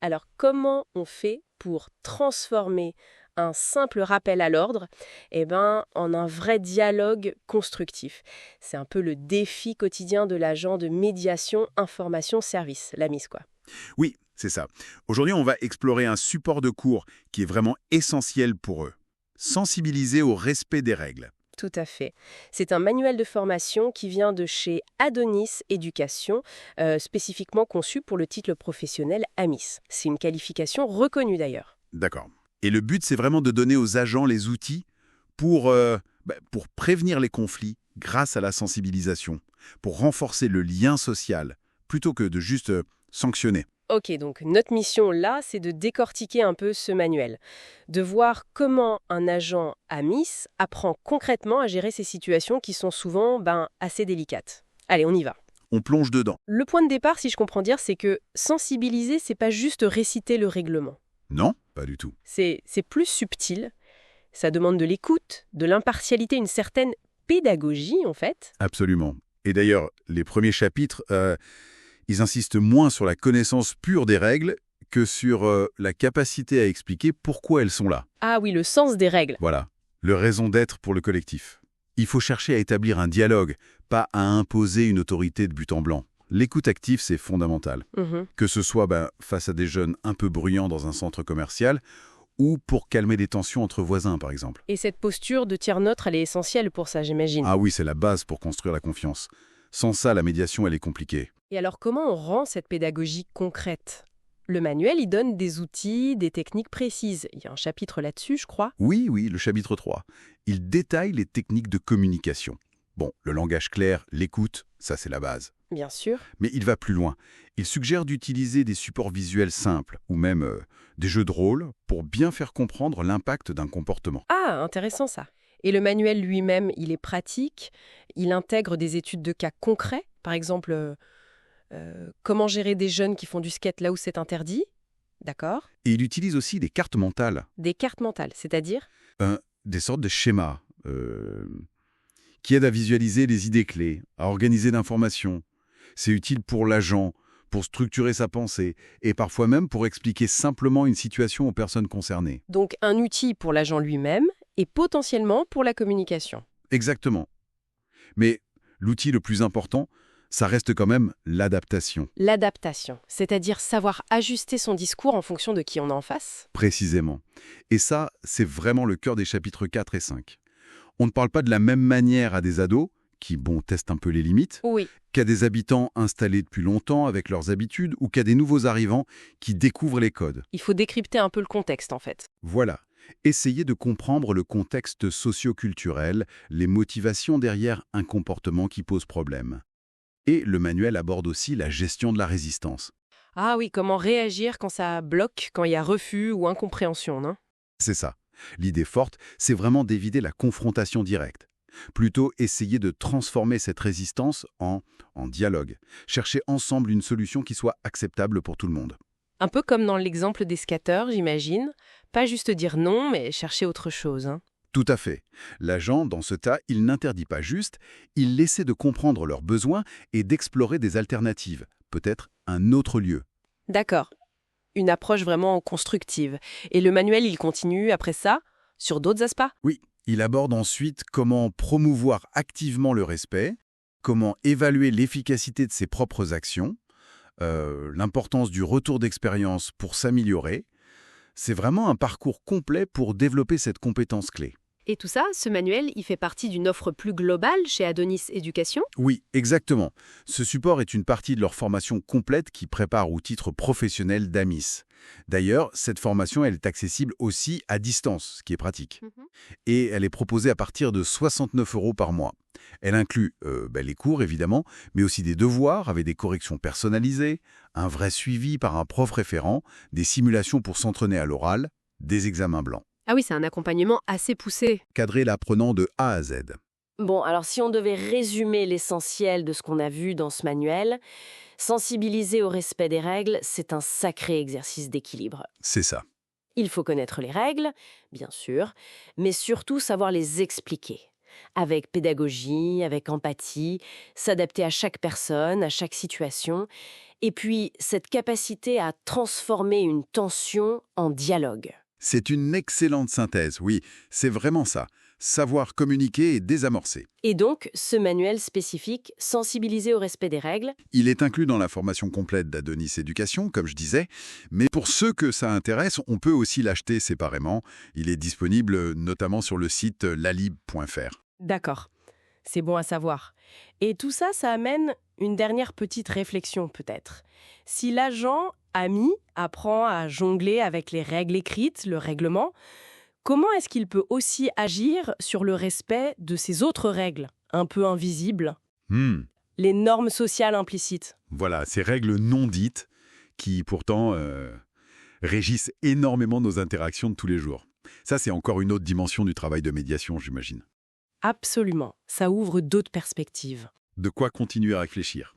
Alors, comment on fait pour transformer un simple rappel à l'ordre en un vrai dialogue constructif? C'est un peu le défi quotidien de l'agent de médiation information-service, la mise quoi. Oui, c'est ça. Aujourd'hui, on va explorer un support de cours qui est vraiment essentiel pour eux. Sensibiliser au respect des règles. Tout à fait. C'est un manuel de formation qui vient de chez Adonis Éducation, spécifiquement conçu pour le titre professionnel AMIS. C'est une qualification reconnue d'ailleurs. D'accord. Et le but, c'est vraiment de donner aux agents les outils pour, pour prévenir les conflits grâce à la sensibilisation, pour renforcer le lien social, plutôt que de juste sanctionner. Ok, donc notre mission là, c'est de décortiquer un peu ce manuel, de voir comment un agent AMIS apprend concrètement à gérer ces situations qui sont souvent assez délicates. Allez, on y va. On plonge dedans. Le point de départ, si je comprends bien, c'est que sensibiliser, c'est pas juste réciter le règlement. Non, pas du tout. C'est plus subtil. Ça demande de l'écoute, de l'impartialité, une certaine pédagogie en fait. Absolument. Et d'ailleurs, les premiers chapitres, ils insistent moins sur la connaissance pure des règles que sur la capacité à expliquer pourquoi elles sont là. Ah oui, le sens des règles. Voilà, le raison d'être pour le collectif. Il faut chercher à établir un dialogue, pas à imposer une autorité de but en blanc. L'écoute active, c'est fondamental. Mhm. Que ce soit face à des jeunes un peu bruyants dans un centre commercial ou pour calmer des tensions entre voisins, par exemple. Et cette posture de tiers-neutre, elle est essentielle pour ça, j'imagine. Ah oui, c'est la base pour construire la confiance. Sans ça, la médiation, elle est compliquée. Et alors, comment on rend cette pédagogie concrète? Le manuel, il donne des outils, des techniques précises. Il y a un chapitre là-dessus, je crois. Oui, oui, le chapitre 3. Il détaille les techniques de communication. Bon, le langage clair, l'écoute, ça c'est la base. Bien sûr. Mais il va plus loin. Il suggère d'utiliser des supports visuels simples, ou même des jeux de rôle, pour bien faire comprendre l'impact d'un comportement. Ah, intéressant ça. Et le manuel lui-même, il est pratique. Il intègre des études de cas concrets. Par exemple, comment gérer des jeunes qui font du skate là où c'est interdit. D'accord. Et il utilise aussi des cartes mentales, Des cartes mentales, c'est-à-dire? des sortes de schémas, qui aident à visualiser les idées clés, à organiser l'information. C'est utile pour l'agent, pour structurer sa pensée, et parfois même pour expliquer simplement une situation aux personnes concernées. Donc un outil pour l'agent lui-même et potentiellement pour la communication. Exactement. Mais l'outil le plus important, ça reste quand même l'adaptation, L'adaptation, c'est-à-dire savoir ajuster son discours en fonction de qui on a en face. précisément. Et ça, c'est vraiment le cœur des chapitres 4 et 5. On ne parle pas de la même manière à des ados, qui, testent un peu les limites, Oui. qu'à des habitants installés depuis longtemps avec leurs habitudes ou qu'à des nouveaux arrivants qui découvrent les codes. Il faut décrypter un peu le contexte en fait. Voilà. Essayez de comprendre le contexte socio-culturel, les motivations derrière un comportement qui pose problème. Et le manuel aborde aussi la gestion de la résistance. Ah oui, comment réagir quand ça bloque, quand il y a refus ou incompréhension, non? C'est ça. L'idée forte, c'est vraiment d'éviter la confrontation directe. Plutôt essayer de transformer cette résistance en dialogue. Chercher ensemble une solution qui soit acceptable pour tout le monde. Un peu comme dans l'exemple des skateurs, j'imagine. Pas juste dire non, mais chercher autre chose, hein. Tout à fait. L'agent, dans ce cas, il n'interdit pas juste, il essaie de comprendre leurs besoins et d'explorer des alternatives, peut-être un autre lieu. D'accord. Une approche vraiment constructive. Et le manuel, il continue après ça, sur d'autres aspects? Oui, il aborde ensuite comment promouvoir activement le respect, comment évaluer l'efficacité de ses propres actions, l'importance du retour d'expérience pour s'améliorer. C'est vraiment un parcours complet pour développer cette compétence clé. Et tout ça, ce manuel, il fait partie d'une offre plus globale chez Adonis Éducation? Oui, exactement. Ce support est une partie de leur formation complète qui prépare au titre professionnel d'AMIS. D'ailleurs, cette formation, elle est accessible aussi à distance, ce qui est pratique. Et elle est proposée à partir de 69 € par mois. Elle inclut les cours, évidemment, mais aussi des devoirs avec des corrections personnalisées, un vrai suivi par un prof référent, des simulations pour s'entraîner à l'oral, des examens blancs. Ah oui, c'est un accompagnement assez poussé. Cadrer l'apprenant de A à Z. Bon, alors si on devait résumer l'essentiel de ce qu'on a vu dans ce manuel, sensibiliser au respect des règles, c'est un sacré exercice d'équilibre. C'est ça. Il faut connaître les règles, bien sûr, mais surtout savoir les expliquer. Avec pédagogie, avec empathie, s'adapter à chaque personne, à chaque situation, Et puis, cette capacité à transformer une tension en dialogue. C'est une excellente synthèse, oui, c'est vraiment ça. Savoir communiquer et désamorcer. Et donc, ce manuel spécifique, sensibiliser au respect des règles, Il est inclus dans la formation complète d'Adonis Éducation, comme je disais, mais pour ceux que ça intéresse, on peut aussi l'acheter séparément. Il est disponible notamment sur le site lalib.fr. D'accord, c'est bon à savoir. Et tout ça, ça amène une dernière petite réflexion peut-être. Si l'agent ami apprend à jongler avec les règles écrites, le règlement, comment est-ce qu'il peut aussi agir sur le respect de ces autres règles, un peu invisibles, les normes sociales implicites? Voilà, ces règles non dites qui pourtant régissent énormément nos interactions de tous les jours. Ça, c'est encore une autre dimension du travail de médiation, j'imagine. Absolument, ça ouvre d'autres perspectives. De quoi continuer à réfléchir.